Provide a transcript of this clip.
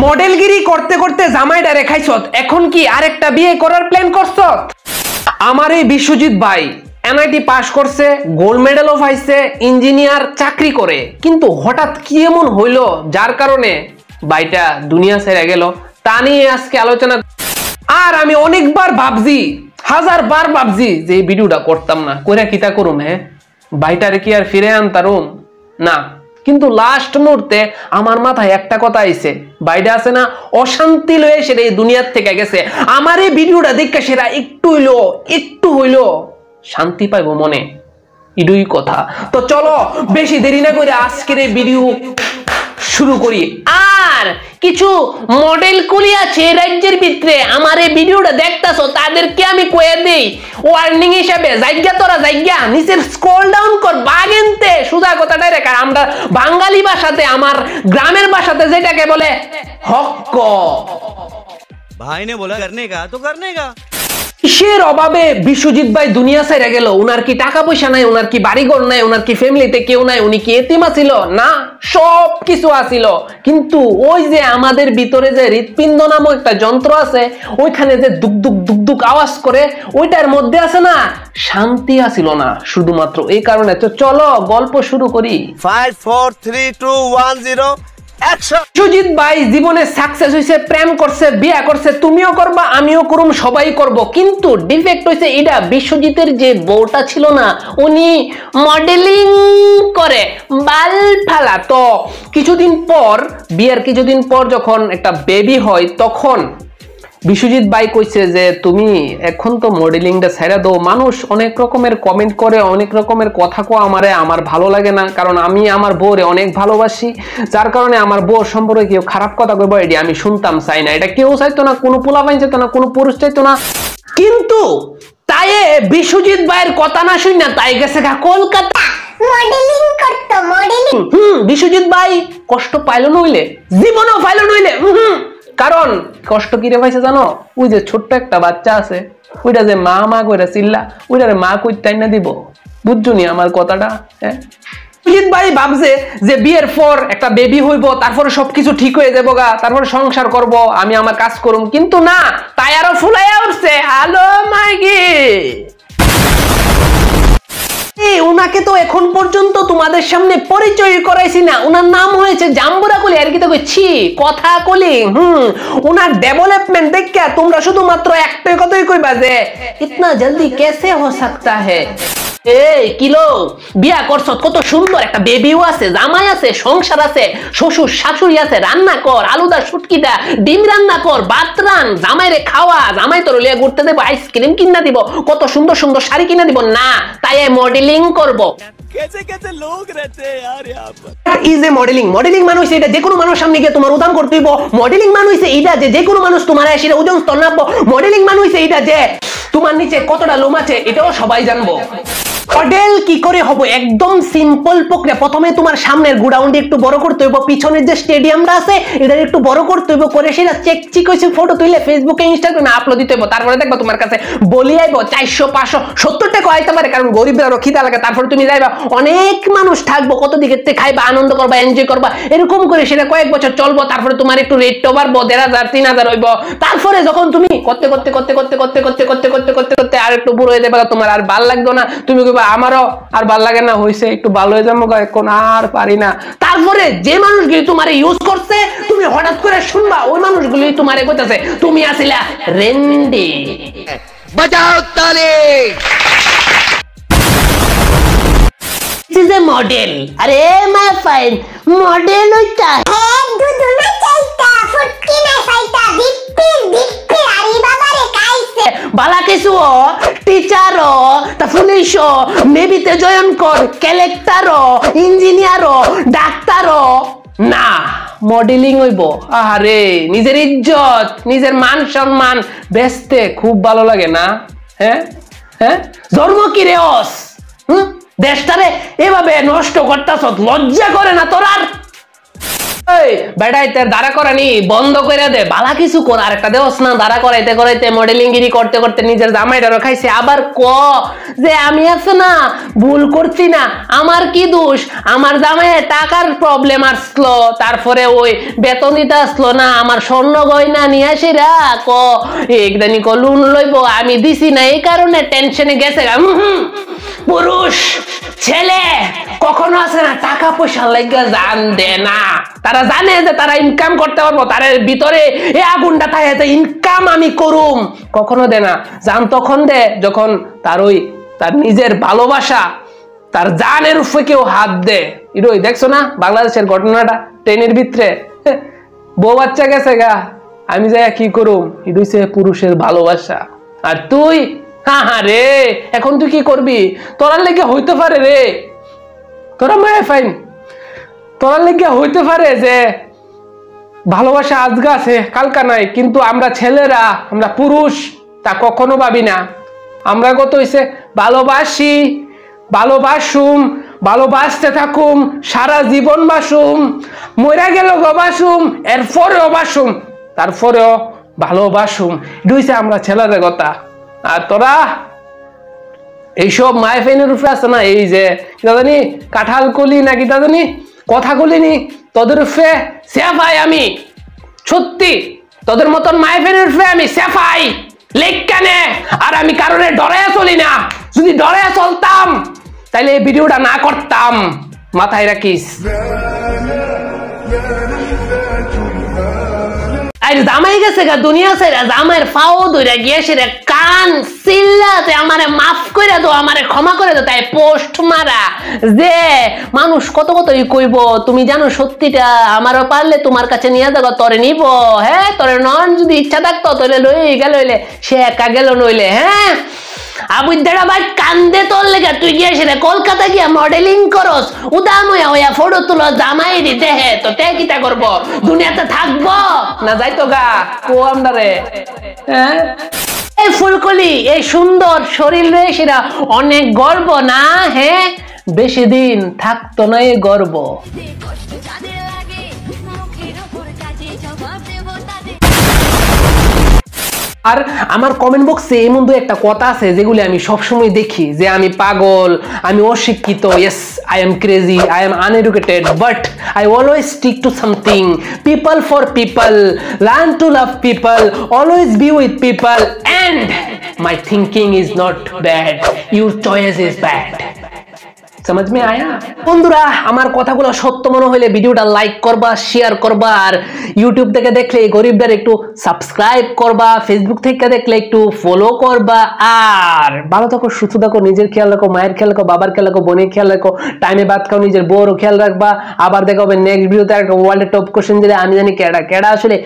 মডেলগিরি করতে করতে জামাইটা রেখাইছত, এখন কি আরেকটা বিয়ে করার প্ল্যান করছত? আমার এই বিশ্বজিৎ ভাই এনআইটি পাস করছে, গোল্ড মেডেলও পাইছে, ইঞ্জিনিয়ার চাকরি করে, কিন্তু হঠাৎ কি এমন হইলো যার কারণে ভাইটা দুনিয়া ছেড়ে গেল, তা নিয়ে আজকে আলোচনা। আর আমি অনেকবার ভাবছি, হাজারবার ভাবছি যে এই ভিডিওটা করতাম না, কইরা কিতা করুম। ভাইটারে কি আর ফিরে আনতারুম না, কিন্তু লাস্ট মুহূর্তে আমার মাথায় একটা কথা আইছে, ভাইটা আছে না অশান্তি লয়ে সেটা এই দুনিয়ার থেকে গেছে, আমার এই ভিডিওটা দেখে সেটা একটু হইলো শান্তি পাইবো মনে, এটাই কথা। তো চলো বেশি দেরি না করে আজকের এই ভিডিও শুরু করি। আর কিছু মডেল কুলি আছে রাজ্যের ভিতরে আমার এই ভিডিওটা দেখতাছো, তাদেরকে আমি কয়ে দেই ওয়ার্নিং হিসাবে, জায়গা তোরা জায়গা নিচের স্ক্রল ডাউন কর, বাগেনতে সোজা কথাটাই রেখা। আমরা বাঙালি ভাষাতে, আমার গ্রামের ভাষাতে যেটাকে বলে হক, ভাই নে বলা করনে কা তো করনে কা। কিসের অভাবে বিশ্বজিৎ ভাই দুনিয়া ছেড়ে গেল? উনার কি টাকা পয়সা নাই? উনার কি বাড়িঘর নাই? উনার কি ফ্যামিলিতে কেউ নাই? উনি কি এতিম ছিল? না, সব কিছু আছিল, কিন্তু ওই যে আমাদের ভিতরে যে হৃৎপিণ্ড নামক একটা যন্ত্র আছে, ওইখানে যে দুক দুক দুক দুক আওয়াজ করে, ওইটার মধ্যে আছে না শান্তি আছিল না, শুধুমাত্র এই কারণে। তো চলো গল্প শুরু করি। 5 4 3 2 1 0 অ্যাকশন। বিশ্বজিৎ ভাই জীবনে সাকসেস হইছে, প্রেম করছে, বিয়ে করছে, তুমিও করবা, আমিও করুম, সবাই করব, কিন্তু ডিফেক্ট হইছে এটা, বিশ্বজিতের যে বউটা ছিল না, উনি মডেলিং করে বাল ফালা। তো কিছুদিন পর, বিয়ের কিছুদিন পর যখন একটা বেবি হয়, তখন বিশ্বজিৎ ভাই কইছে যে তুমি এখন তো মডেলিংটা ছেড়ে দাও, মানুষ অনেক রকমের কমেন্ট করে, অনেক রকমের কথা কো আমারে, আমার ভালো লাগে না, কারণ আমি আমার বউরে অনেক ভালোবাসি, যার কারণে আমার বউর সম্পর্কে কেউ খারাপ কথা কইবো এটি আমি শুনতাম চাই না। এটা কেউ চাইতো না, কোনো পোলাপাইন চাইতো না, কোনো পুরুষ চাইতো না, কিন্তু তাই বিশ্বজিৎ ভাইয়ের কথা না শুই না তাই গেছে কলকাতা মডেলিং করতো, মডেলিং। বিশ্বজিৎ ভাই কষ্ট পাইলো নইলে, জীবনও পাইলো নইলে, কারণ কষ্ট কিরে পাইছে জানো? ওই যে ছোট্ট একটা বাচ্চা আছে, ওইটা যে মা মা কইরা চিল্লা, ওইটারে মা কইতাই না দিব, বুঝছো নি আমার কথাটা? বিশ্বজিৎ ভাই ভাবছে যে বিয়ের পর একটা বেবি হইব, তারপরে সবকিছু ঠিক হয়ে যাবো গা, তারপরে সংসার করব, আমি আমার কাজ করুম, কিন্তু না, তাই আরো ফুলাইয়া উঠছে। হ্যালো মাইকি, উনাকে তো এখন পর্যন্ত তোমাদের সামনে পরিচয় করাইছি না, উনার নাম হয়েছে জাম্বুরা কলি। আর কি তো কইছি কথা কলি। উনার ডেভেলপমেন্ট দেখে তোমরা শুধুমাত্র একটাই কথাই কইবা যে ইতনা জলদি কেসে হো সকতা হে। এই কিলো বিয়া করছ, কত সুন্দর একটা বেবিও আছে, জামাই আছে, সংসার আছে, শ্বশুর শাশুড়ি আছে, রান্না কর, আলুদা শুটকিদা ডিম রান্না কর, ভাত রান, জামাইরে খাওয়া, জামাই তোর লিয়ে ঘুরতে দেবো, আইসক্রিম কিনা দিব, কত সুন্দর সুন্দর শাড়ি কিনা দিব, না তাই মডেলিং করব। कैसे कैसे लोग रहते हैं यार यहाँ पर। Is a modelling. মডেলিং মানুষ এটা যে কোনো মানুষ সামনে গিয়ে তোমার উদান করতে হইব। মডেলিং মানুষ এটা যে কোনো মানুষ তোমার এসে ওজন স্তর নামবো। মডেলিং মানুষ এটা যে তোমার নিচে কতটা লোম আছে এটাও সবাই জানবো। মডেল কি করে হবো? একদম সিম্পল প্রক্রিয়া। প্রথমে তোমার সামনের গোডাউনটা একটু বড় করতে হইব, পিছনের যে স্টেডিয়ামটা আছে এটা একটু বড় করতে হইব, করে সেটা চেক হইছে ফটো তুলে ফেসবুকে ইনস্টাগ্রামে আপলোড দিতে হইব। তারপরে দেখবা তোমার কাছে বলি আইব 400 500 70 টাকা আইতে পারে, কারণ গরিবরা খিদা লাগে। তারপরে তুমি যাইবা, অনেক মানুষ থাকবো, কত দিকে খাইবা, আনন্দ করবা, এনজয় করবা, এরকম করে সেটা কয়েক বছর চলবো। তারপরে তোমার একটু রেটটা বাড়বো, 1500 3000 হইব। তারপরে যখন তুমি করতে করতে করতে করতে করতে করতে করতে করতে করতে করতে আর একটু বুড়ো হয়ে যাবে, তোমার আর ভাল লাগতো না, তুমি কইবা আমারও আর ভাল লাগে না, হইছে একটু ভালো হয়ে যাবো, এখন আর পারি না। তারপরে যে মানুষগুলি তোমারে ইউজ করছে, তুমি হঠাৎ করে শুনবা ওই মানুষগুলি তোমারে কইতাছে তুমি আসিলা রেন্ডি। বাজাও তালি। This is a model. अरे my fine model होता है। दूध ना चाहता, फुटकी ना खाईता, दिप्पी अरे बाबा रे काईसे। बाला किसु हो, टीचर हो, ता पुलिस हो, नेवीते जॉइन कर, कलेक्टर हो, इंजीनियर हो, डाक्टर हो, না মডেলিং হইব। আরে নিজের ইজ্জত, নিজের মান সম্মান বেচতে খুব ভালো লাগে না? জন্ম কি রে ওস, দেশটারে এভাবে নষ্ট করতাছ, লজ্জা করে না তোর? এই বেটাইতে দাঁড়া করানি বন্ধ করে দে, বালা কিছু কর। আর একটা দেওস না দাঁড়া করাইতে করাইতে মডেলিং গিরি করতে করতে নিজের জামাইটারও খাইছে। আবার ক যে আমি আছে না ভুল করছি না, আমার কি দোষ, আমার জামাইয়ের টাকার প্রবলেম আসলো, তারপরে ওই বেতন দিতে আসলো না, আমার স্বর্ণ গয়না নিয়ে আসিরা ক একদানি ক লোন লইব, আমি দিছি না এই কারণে টেনশনে গেছে। পুরুষ ছেলে কখনো আছে না টাকা পয়সা লাগা জান দে না, তারা জানে যে তারা ইনকাম করতে পারবো, তার ভিতরে এই আগুনটা থাকে যে ইনকাম আমি করুম, কখনো দে না। জান তখন দে যখন তার ওই তার নিজের ভালোবাসা, তার জানের উপরে কেউ হাত দে। ইরোই দেখছো না বাংলাদেশের ঘটনাটা, ট্রেনের ভিতরে বউ বাচ্চা গেছে গা, আমি যাই কি করুম, ইরোইছে পুরুষের ভালোবাসা। আর তুই হ্যাঁ রে এখন তুই কি করবি, তোরার লেগে হইতে পারে রে, তোরা মায়ে ফাইন, তোরার লেগে হইতে পারে যে ভালোবাসা আজকে আছে কালকা নাই, কিন্তু আমরা ছেলেরা, আমরা পুরুষ তা কখনো ভাবি না। আমরা কত হইছে ভালোবাসি, ভালোবাসুম, ভালোবাসতে থাকুম, সারা জীবন বাসুম, মরে গেল গো বাসুম, এরপরেও বাসুম, তারপরেও ভালোবাসুম, দুইছে আমরা ছেলেদের কথা। আর তোরা এইসব মায় ফেনের উপরে আছে না, এই যে জানি কাঁঠাল কলি নাকি তা জানি কথা কলিনি, তোদের উপরে সেফাই আমি, সত্যি তোদের মতন মায় ফেনের উপরে আমি সেফাই লেখ কানে। আর আমি কারণে ডরাইয়া চলি না, যদি ডরাইয়া চলতাম তাইলে এই ভিডিওটা না করতাম, মাথায় রাখিস। জামাই গেছে গা দুনিয়া ছেড়ে, জামাইয়ের ফাও ধরে গিয়েছে রে কান চিল্লাতে আমারে মাফ করে দাও, আমারে ক্ষমা করে দাও, তাই পোস্ট মারা যে মানুষ কত কতই কইব। তুমি জানো সত্যিটা, আমারও পারলে তোমার কাছে নিয়ে যাবো, তোরে নিব, হ্যাঁ তোরে নন যদি ইচ্ছা থাকতো তোরে লই গেল, হইলে সে একা গেল নইলে। হ্যাঁ আবুদ্দারা ভাই কান্দে তোর লেগে, তুই গিয়েছে রে কলকাতা গিয়া মডেলিং করস, উদাম হইয়া ফটো তুলো জামাই দিতে, হে তো তে কিটা করবো, দুনিয়াতে থাকবো না যাইতো গা কো আমরা রে। হ্যাঁ এই ফুলকলি এই সুন্দর শরীর রে সেটা অনেক গর্ব না, হ্যাঁ বেশি দিন থাকতো না এই গর্ব। আর আমার কমেন্ট বক্সে এমন দু একটা কথা আছে যেগুলি আমি সবসময় দেখি, যে আমি পাগল, আমি অশিক্ষিত, yes I am crazy, I am uneducated, but I always stick to something, people for people, learn to love people, always be with people, and my thinking is not bad, your choice is bad. समझ में आया? বন্ধুরা আমার কথাগুলো সত্য মনে হলে ভিডিওটা লাইক করবা, শেয়ার করবা, আর ইউটিউব থেকে দেখলে গরিবদের একটু সাবস্ক্রাইব করবা, ফেসবুক থেকে দেখলে একটু ফলো করবা। আর ভালো থাকো, সুস্থ থাকো, নিজের খেয়াল রাখো, মায়ের খেয়াল রাখো, বাবার খেয়াল রাখো, বোনের খেয়াল রাখো, টাইমে ভাত খাও, নিজের বউরও খেয়াল রাখবা। আবার দেখা হবে নেক্সট ভিডিওতে একটা ওয়ার্ল্ডের টপ কোশ্চেন দিলে আমি জানি কেডা কেডা আসলে